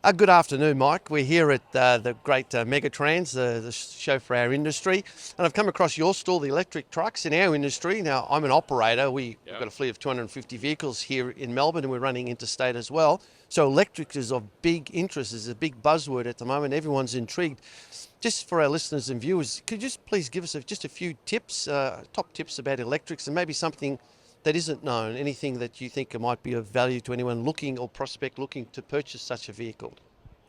Good afternoon, Mike. We're here at the great Megatrans, the show for our industry. And I've come across your stall, the electric trucks in our industry. Now, I'm an operator. We've got a fleet of 250 vehicles here in Melbourne and we're running interstate as well. So electric is of big interest, is a big buzzword at the moment. Everyone's intrigued. Just for our listeners and viewers, could you just please give us just a few tips, top tips about electrics and maybe something that isn't known, anything that you think might be of value to anyone looking or prospect looking to purchase such a vehicle?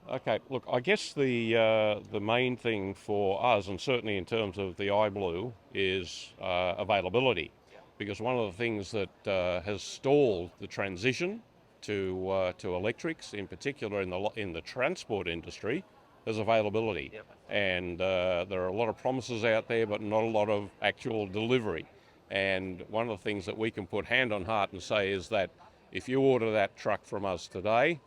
Okay, look, I guess the main thing for us, and certainly in terms of the iBlue, is availability, because one of the things that has stalled the transition to electrics, in particular in the transport industry, is availability. And there are a lot of promises out there, but not a lot of actual delivery. And one of the things that we can put hand on heart and say is that if you order that truck from us today,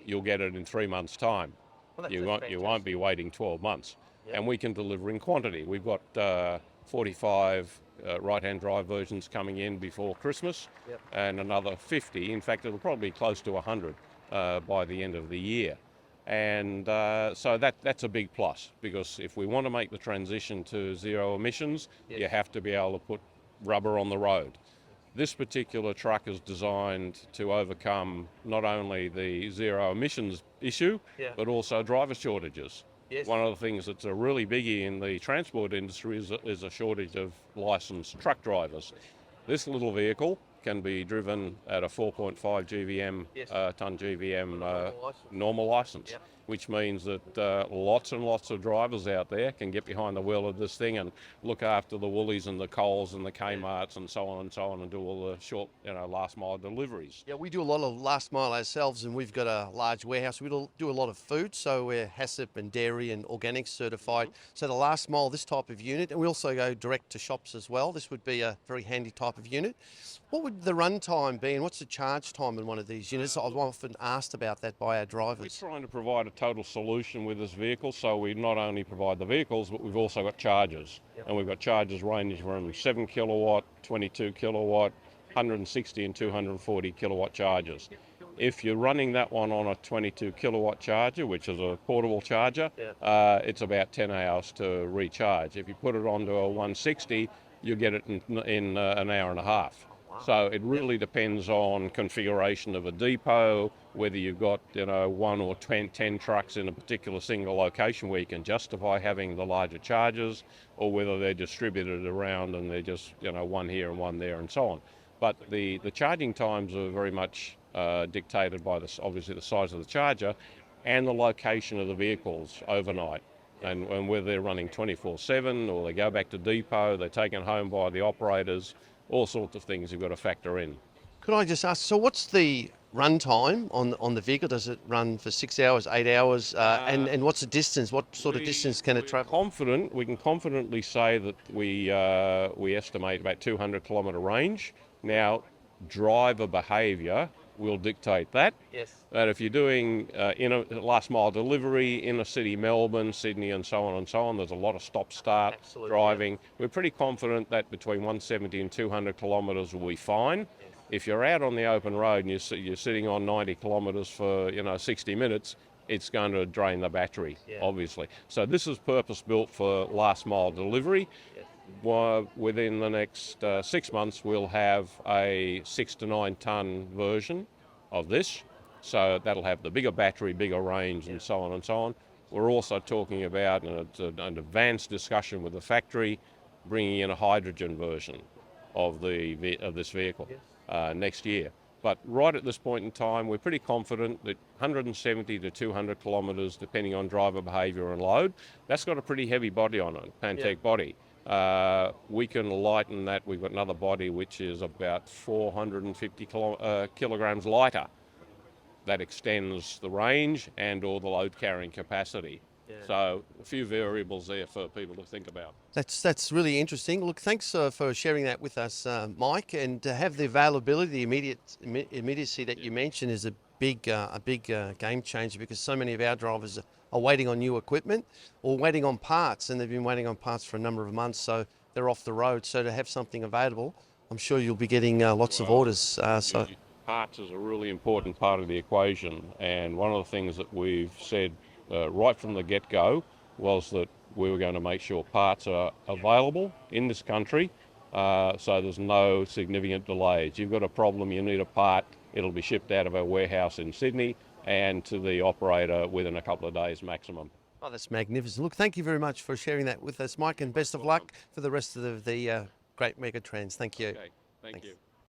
you'll get it in 3 months' time. Well, You won't be waiting 12 months. Yep. And we can deliver in quantity. We've got 45 right-hand drive versions coming in before Christmas, Yep. and another 50. In fact, it'll probably be close to 100 by the end of the year. And so that's a big plus, because if we want to make the transition to zero emissions, you have to be able to put rubber on the road. This particular truck is designed to overcome not only the zero emissions issue, but also driver shortages. Yes. One of the things that's a really biggie in the transport industry is a shortage of licensed truck drivers. This little vehicle can be driven at a 4.5 GVM, ton GVM normal license, which means that lots and lots of drivers out there can get behind the wheel of this thing and look after the Woolies and the Coles and the Kmarts and so on and do all the short, last mile deliveries. Yeah, we do a lot of last mile ourselves, and we've got a large warehouse. We do a lot of food, so we're HACCP and dairy and organic certified. So the last mile, this type of unit, and we also go direct to shops as well. This would be a very handy type of unit. What would the run time be, and what's the charge time in one of these units? I've often asked about that by our We're drivers. trying to provide a total solution with this vehicle, so we not only provide the vehicles, but we've also got chargers. And we've got chargers ranging from 7 kilowatt, 22 kilowatt, 160 and 240 kilowatt chargers. If you're running that one on a 22 kilowatt charger, which is a portable charger, it's about 10 hours to recharge. If you put it onto a 160, you get it in an hour and a half. So it really depends on configuration of a depot, whether you've got one or 10 trucks in a particular single location where you can justify having the larger chargers, or whether they're distributed around and they're just one here and one there and so on. But the charging times are very much dictated by obviously the size of the charger and the location of the vehicles overnight. And whether they're running 24/7 or they go back to depot, they're taken home by the operators, all sorts of things you've got to factor in. Could I just ask, so what's the run time on the vehicle? Does it run for 6 hours, 8 hours? And what's the distance? What sort of distance can it travel? We can confidently say that we estimate about 200 kilometre range. Now, driver behaviour will dictate that. Yes. But if you're doing last mile delivery, inner city Melbourne, Sydney and so on, there's a lot of stop-start driving. We're pretty confident that between 170 and 200 kilometres will be fine. If you're out on the open road and you're sitting on 90 kilometres for 60 minutes, it's going to drain the battery, obviously. So this is purpose-built for last mile delivery. Within the next 6 months, we'll have a 6 to 9 tonne version of this. So that'll have the bigger battery, bigger range, and so on and so on. We're also talking about, and it's an advanced discussion with the factory, bringing in a hydrogen version of this vehicle next year. But right at this point in time, we're pretty confident that 170 to 200 kilometres, depending on driver behaviour and load, that's got a pretty heavy body on it, Pantech body. We can lighten that. We've got another body which is about 450 kilograms lighter. That extends the range and or the load carrying capacity. So a few variables there for people to think about. That's really interesting. Look, thanks for sharing that with us, Mike. And to have the availability, the immediacy that you mentioned is a big game changer, because so many of our drivers are waiting on new equipment or waiting on parts, and they've been waiting on parts for a number of months, so they're off the road. So to have something available, I'm sure you'll be getting lots of orders. Parts is a really important part of the equation, and one of the things that we've said right from the get-go was that we were going to make sure parts are available in this country, so there's no significant delays. You've got a problem, you need a part, it'll be shipped out of our warehouse in Sydney and to the operator within a couple of days maximum. Oh, that's magnificent. Look, thank you very much for sharing that with us, Mike, and best of luck for the rest of the great Megatrans. Thank you. Okay, thank you.